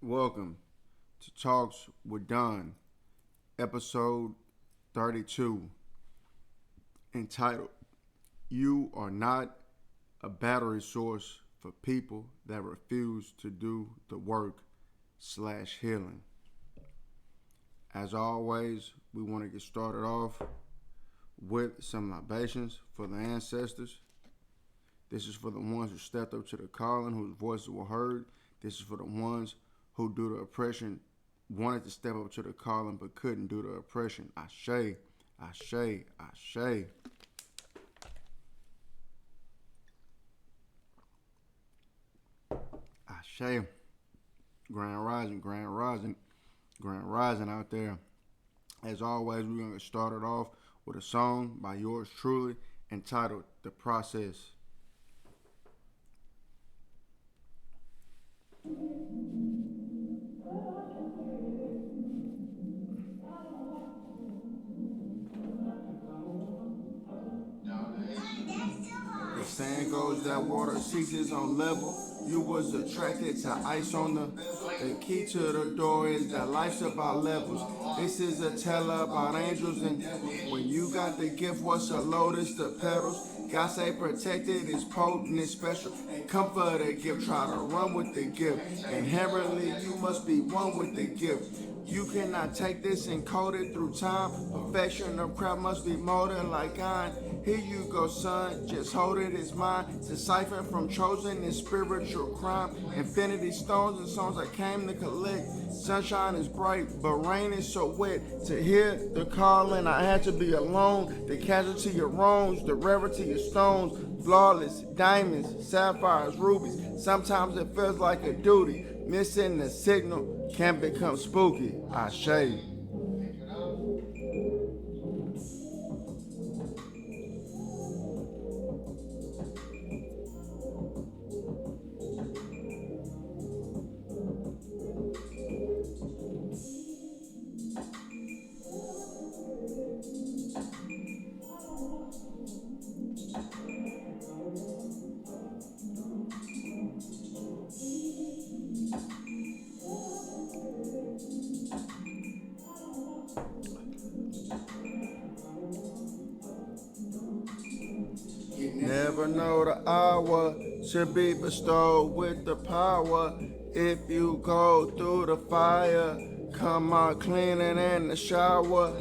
Welcome to Talks with Don, episode 32, entitled You Are Not a Battery Source for People That Refuse to Do the Work/Healing. As always, we want to get started off with some libations for the ancestors. This is for the ones who stepped up to the calling, whose voices were heard. This is for the ones who, due to oppression, wanted to step up to the calling but couldn't due to oppression. Ashe, ashe, ashe. Ashe. Grand rising, grand rising, grand rising out there. As always, we're going to start it off with a song by yours truly entitled The Process. The saying goes that water ceases on level. You was attracted to ice on the key to the door is that life's about levels. This is a tale about angels, and when you got the gift, what's a lotus? The petals. God say protected, it's potent, it's special. Come for the gift, try to run with the gift. Inherently, you must be one with the gift. You cannot take this and code it through time. Perfection of craft must be molded like iron. Here you go, son, just hold it, it's mine. Decipher from chosen and spiritual crime. Infinity stones and songs I came to collect. Sunshine is bright, but rain is so wet. To hear the calling, I had to be alone. The casualty of wrongs, the rarity of stones. Flawless, diamonds, sapphires, rubies. Sometimes it feels like a duty. Missing the signal can become spooky. Ashe. Never know the hour should be bestowed with the power. If you go through the fire, come out cleaner than the shower.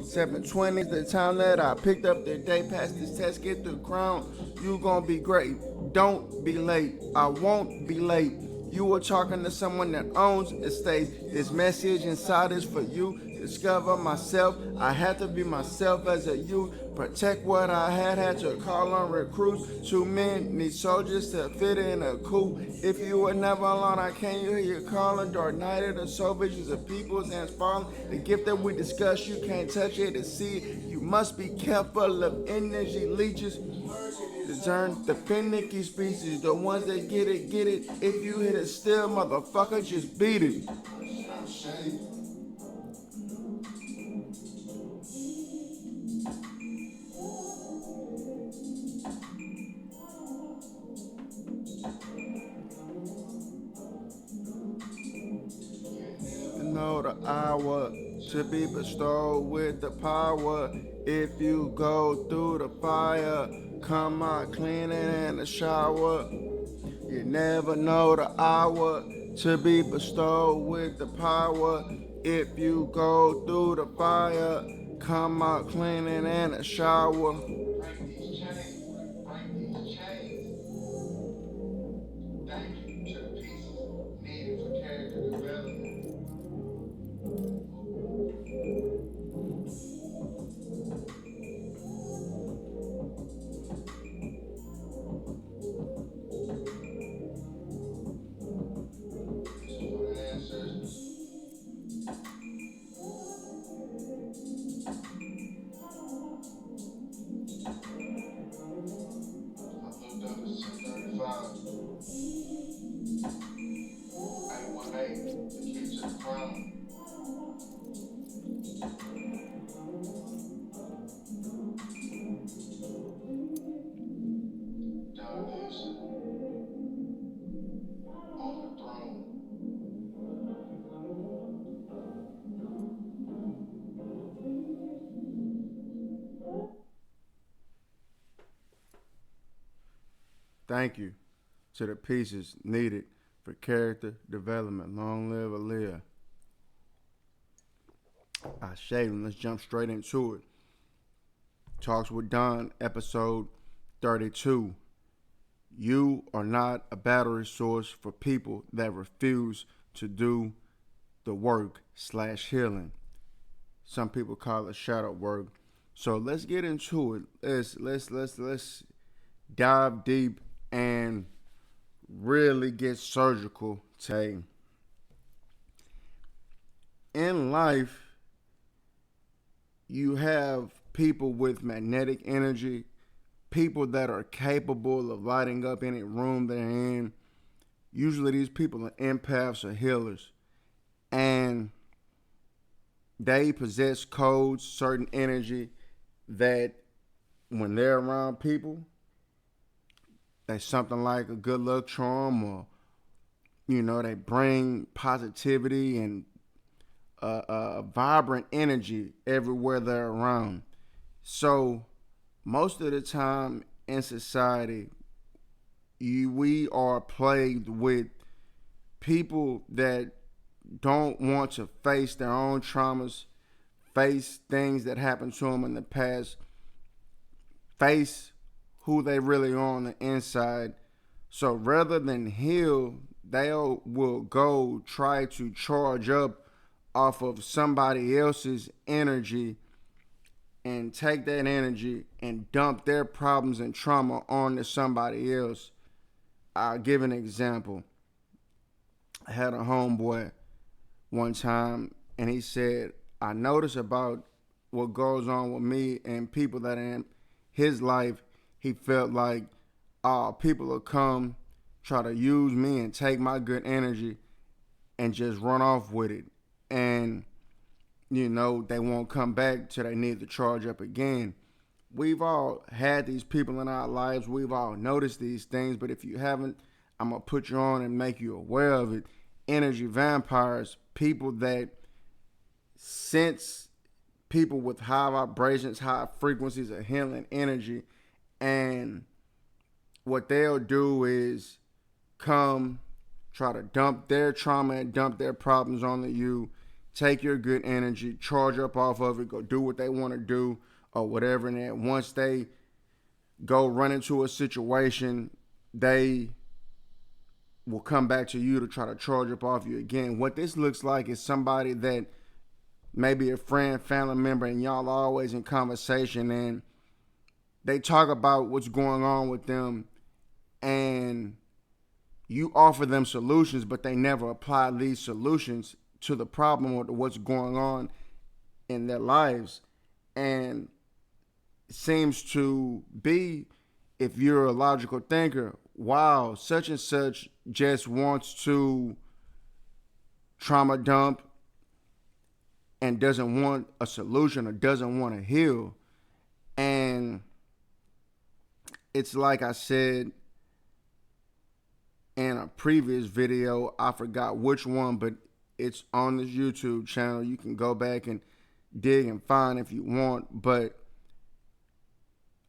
7:20 is the time that I picked up the day. Pass this test, get the crown. You gon' be great. Don't be late. I won't be late. You were talking to someone that owns estates. This message inside is for you. Discover myself. I had to be myself as a youth. Protect what I had to call on recruits. Too many soldiers to fit in a coup. If you were never alone, I can't hear you calling. Dark night of the soul, visions of people's hands falling. The gift that we discuss, you can't touch it to see it. You must be careful of energy leeches. Discern the finicky species, the ones that get it, get it. If you hit it still, motherfucker, just beat it. Know the hour to be bestowed with the power. If you go through the fire, come out cleaner than the shower. You never know the hour to be bestowed with the power. If you go through the fire, come out cleaner than a shower. Thank you to the pieces needed for character development. Long live Aaliyah. I shade him. Let's jump straight into it. Talks with Don, episode 32. You are not a battery source for people that refuse to do the work / healing. Some people call it shadow work. So let's get into it. Let's dive deep and really get surgical today. In life, you have people with magnetic energy, people that are capable of lighting up any room they're in. Usually these people are empaths or healers. And they possess codes, certain energy that when they're around people, that's something like a good luck charm, or, they bring positivity and a vibrant energy everywhere they're around. So most of the time in society, we are plagued with people that don't want to face their own traumas, face things that happened to them in the past, face who they really are on the inside. So rather than heal, they will go try to charge up off of somebody else's energy and take that energy and dump their problems and trauma onto somebody else. I'll give an example. I had a homeboy one time, and he said, I notice about what goes on with me and people that are in his life. He felt like people will come, try to use me and take my good energy and just run off with it. And, they won't come back till they need to charge up again. We've all had these people in our lives. We've all noticed these things. But if you haven't, I'm going to put you on and make you aware of it. Energy vampires, people that sense people with high vibrations, high frequencies of healing energy. And what they'll do is come, try to dump their trauma and dump their problems onto you, take your good energy, charge up off of it, go do what they want to do or whatever. And then once they go run into a situation, they will come back to you to try to charge up off you again. What this looks like is somebody that maybe a friend, family member, and y'all are always in conversation, and they talk about what's going on with them, and you offer them solutions, but they never apply these solutions to the problem or to what's going on in their lives. And it seems to be, if you're a logical thinker, wow, such and such just wants to trauma dump and doesn't want a solution or doesn't want to heal. And it's like I said in a previous video, I forgot which one, but it's on this YouTube channel. You can go back and dig and find if you want. But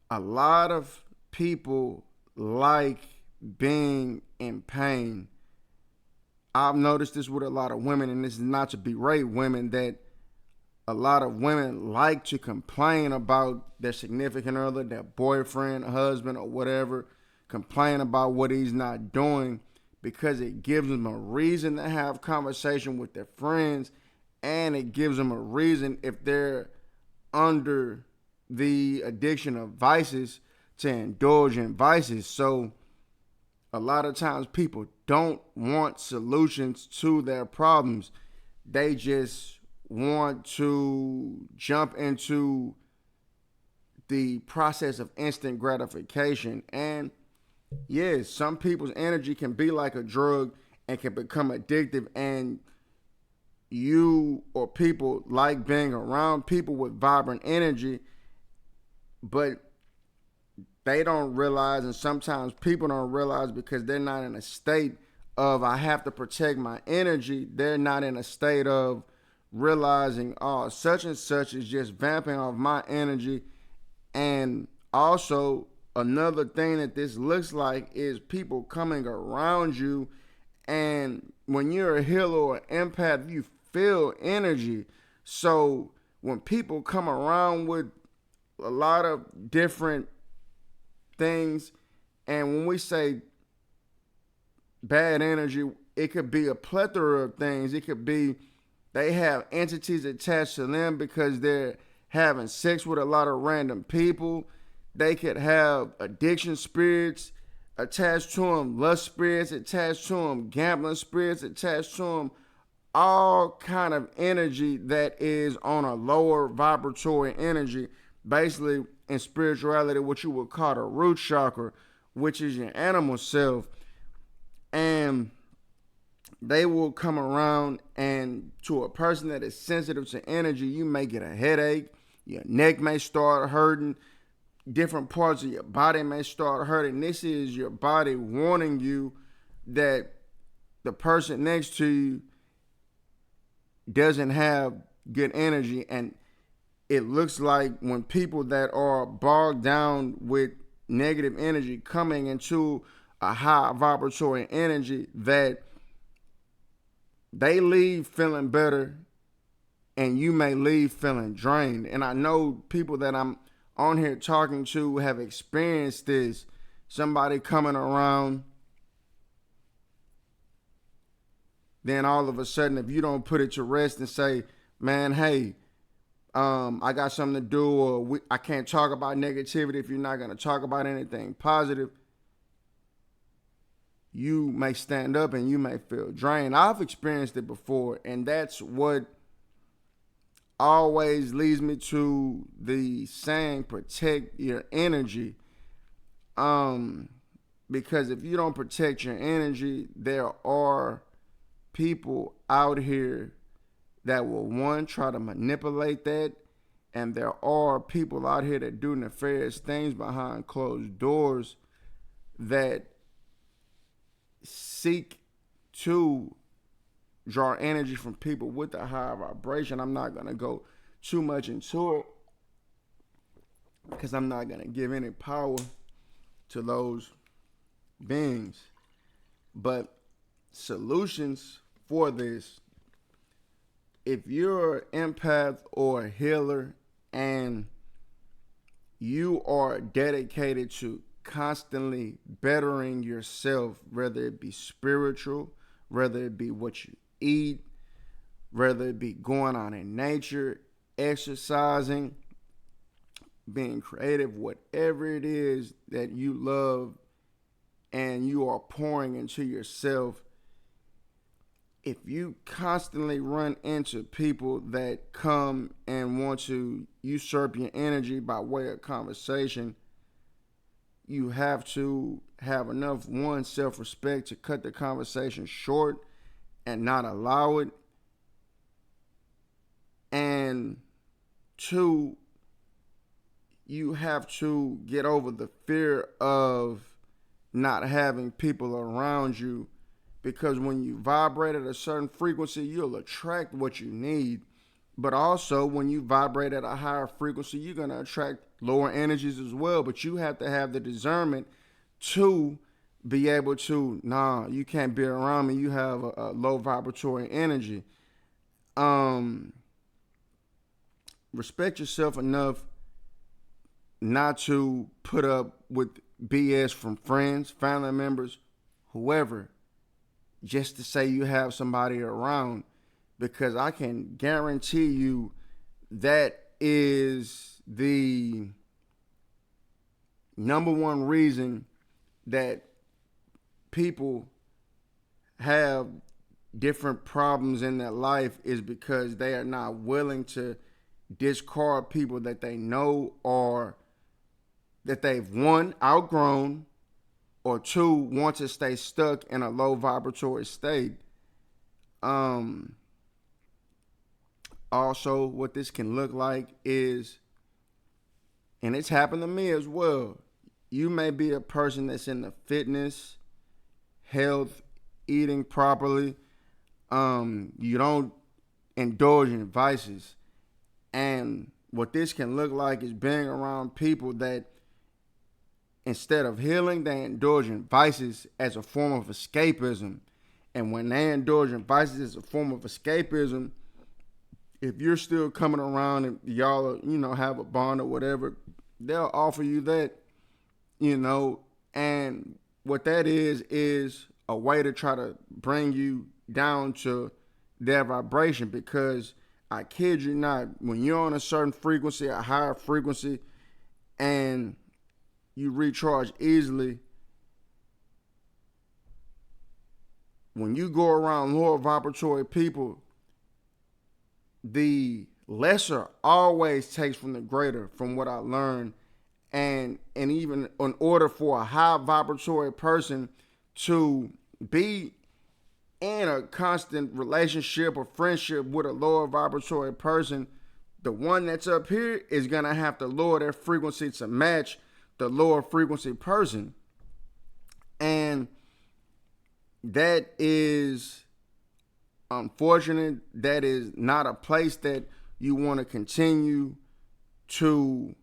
a lot of people like being in pain. I've noticed this with a lot of women, and this is not to berate women, that a lot of women like to complain about their significant other, their boyfriend, husband, or whatever, complain about what he's not doing, because it gives them a reason to have conversation with their friends, and it gives them a reason, if they're under the addiction of vices, to indulge in vices. So a lot of times people don't want solutions to their problems. They just want to jump into the process of instant gratification. And yes, some people's energy can be like a drug and can become addictive, and you or people like being around people with vibrant energy, but they don't realize, and sometimes people don't realize because they're not in a state of, I have to protect my energy. They're not in a state of realizing, oh, such and such is just vamping off my energy. And also, another thing that this looks like is people coming around you. And when you're a healer or empath, you feel energy. So when people come around with a lot of different things, and when we say bad energy, it could be a plethora of things. It could be they have entities attached to them because they're having sex with a lot of random people. They could have addiction spirits attached to them, lust spirits attached to them, gambling spirits attached to them, all kind of energy that is on a lower vibratory energy. Basically, in spirituality, what you would call the root chakra, which is your animal self. And they will come around, and to a person that is sensitive to energy, you may get a headache, your neck may start hurting, different parts of your body may start hurting. This is your body warning you that the person next to you doesn't have good energy. And it looks like when people that are bogged down with negative energy coming into a high vibratory energy, that they leave feeling better and you may leave feeling drained. And I know people that I'm on here talking to have experienced this. Somebody coming around, then all of a sudden, if you don't put it to rest and say, man, hey, I got something to do, or I can't talk about negativity if you're not going to talk about anything positive, you may stand up and you may feel drained. I've experienced it before, and that's what always leads me to the saying, protect your energy. Because if you don't protect your energy, there are people out here that will, one, try to manipulate that, and there are people out here that do nefarious things behind closed doors that seek to draw energy from people with a higher vibration. I'm not going to go too much into it because I'm not going to give any power to those beings. But solutions for this, if you're an empath or a healer and you are dedicated to constantly bettering yourself, whether it be spiritual, whether it be what you eat, whether it be going out in nature, exercising, being creative, whatever it is that you love and you are pouring into yourself, if you constantly run into people that come and want to usurp your energy by way of conversation, you have to have enough, one, self-respect to cut the conversation short and not allow it. And two, you have to get over the fear of not having people around you, because when you vibrate at a certain frequency, you'll attract what you need. But also, when you vibrate at a higher frequency, you're going to attract lower energies as well. But you have to have the discernment to be able to, nah, you can't be around me. You have a low vibratory energy. Respect yourself enough not to put up with BS from friends, family members, whoever, just to say you have somebody around, because I can guarantee you that is the number one reason that people have different problems in their life, is because they are not willing to discard people that they know, or that they've, one, outgrown, or two, want to stay stuck in a low vibratory state. Also, what this can look like is, and it's happened to me as well, you may be a person that's in the fitness, health, eating properly. You don't indulge in vices. And what this can look like is being around people that Instead of healing, they indulge in vices as a form of escapism. And when they indulge in vices as a form of escapism, if you're still coming around and y'all, have a bond or whatever, they'll offer you that, and what that is a way to try to bring you down to their vibration. Because I kid you not, when you're on a certain frequency, a higher frequency, and you recharge easily, when you go around lower vibratory people, the lesser always takes from the greater, from what I learned. And even in order for a high vibratory person to be in a constant relationship or friendship with a lower vibratory person, the one that's up here is going to have to lower their frequency to match the lower frequency person. And that is unfortunate. That is not a place that you want to continue to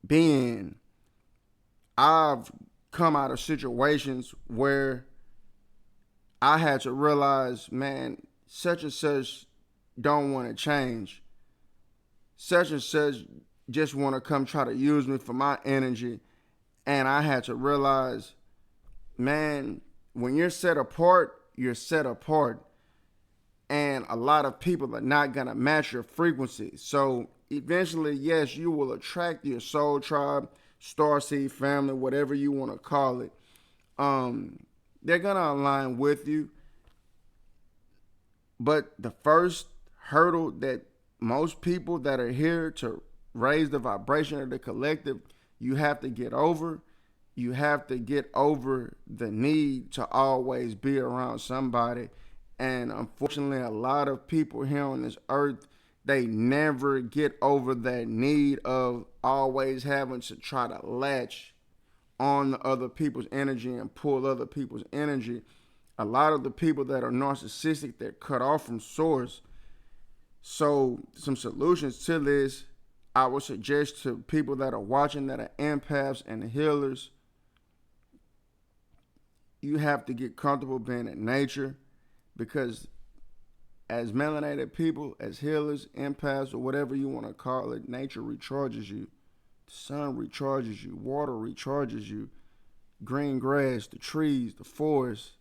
be in. I've come out of situations where I had to realize, man, such and such don't want to change. Such and such just want to come try to use me for my energy. And I had to realize, man, when you're set apart, you're set apart. And a lot of people are not going to match your frequency. So eventually, yes, you will attract your soul tribe, starseed family, whatever you want to call it. They're going to align with you. But the first hurdle that most people that are here to raise the vibration of the collective, you have to get over. You have to get over the need to always be around somebody. And unfortunately, a lot of people here on this earth, they never get over that need of always having to try to latch on the other people's energy and pull other people's energy. A lot of the people that are narcissistic, they're cut off from source. So some solutions to this, I would suggest to people that are watching, that are empaths and healers, you have to get comfortable being in nature. Because as melanated people, as healers, empaths, or whatever you want to call it, nature recharges you. The sun recharges you. Water recharges you. Green grass, the trees, the forests,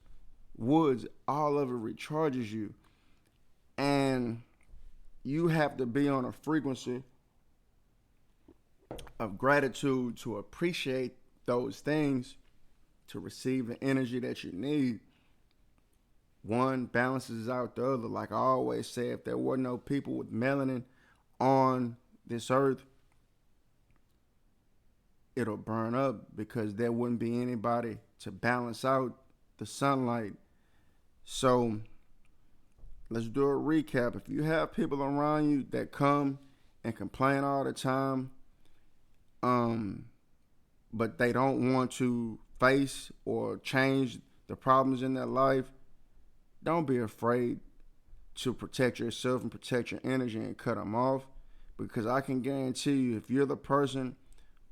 woods, all of it recharges you. And you have to be on a frequency of gratitude to appreciate those things, to receive the energy that you need. One balances out the other. Like I always say, if there were no people with melanin on this earth, it'll burn up, because there wouldn't be anybody to balance out the sunlight. So let's do a recap. If you have people around you that come and complain all the time, but they don't want to face or change the problems in their life, don't be afraid to protect yourself and protect your energy and cut them off. Because I can guarantee you, if you're the person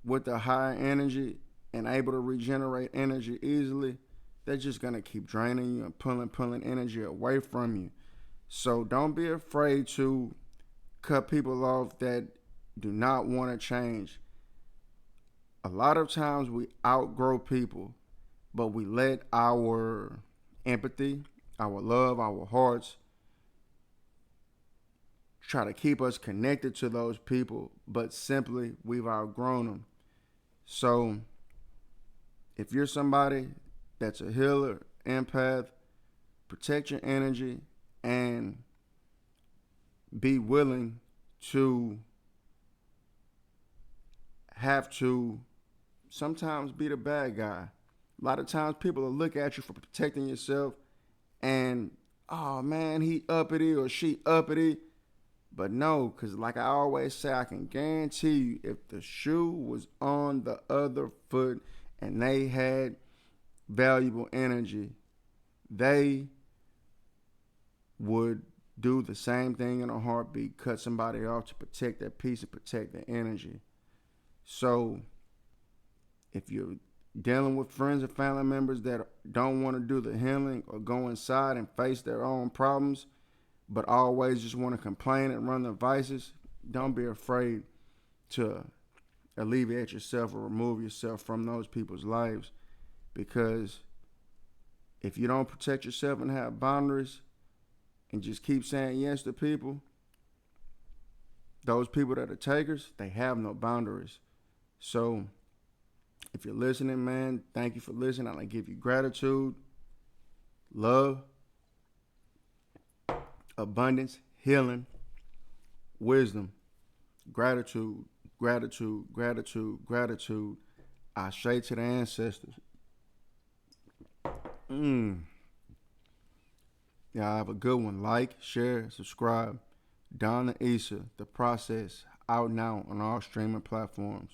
with the high energy and able to regenerate energy easily, they're just going to keep draining you and pulling energy away from you. So don't be afraid to cut people off that do not want to change. A lot of times we outgrow people, but we let our empathy, our love, our hearts try to keep us connected to those people, but simply we've outgrown them. So if you're somebody that's a healer, empath, protect your energy and be willing to have to sometimes be the bad guy. A lot of times people will look at you for protecting yourself and, oh man, he uppity or she uppity. But no, because like I always say, I can guarantee you, if the shoe was on the other foot and they had valuable energy, they would do the same thing in a heartbeat, cut somebody off to protect that peace and protect their energy. So If you're dealing with friends and family members that don't want to do the healing or go inside and face their own problems, but always just want to complain and run their vices, don't be afraid to alleviate yourself or remove yourself from those people's lives. Because if you don't protect yourself and have boundaries and just keep saying yes to people, those people that are takers, they have no boundaries. So if you're listening, man, thank you for listening. I give you gratitude, love, abundance, healing, wisdom, gratitude, gratitude, gratitude, gratitude. I say to the ancestors. Y'all have a good one. Like, share, subscribe. Don and Issa, The Process, out now on all streaming platforms.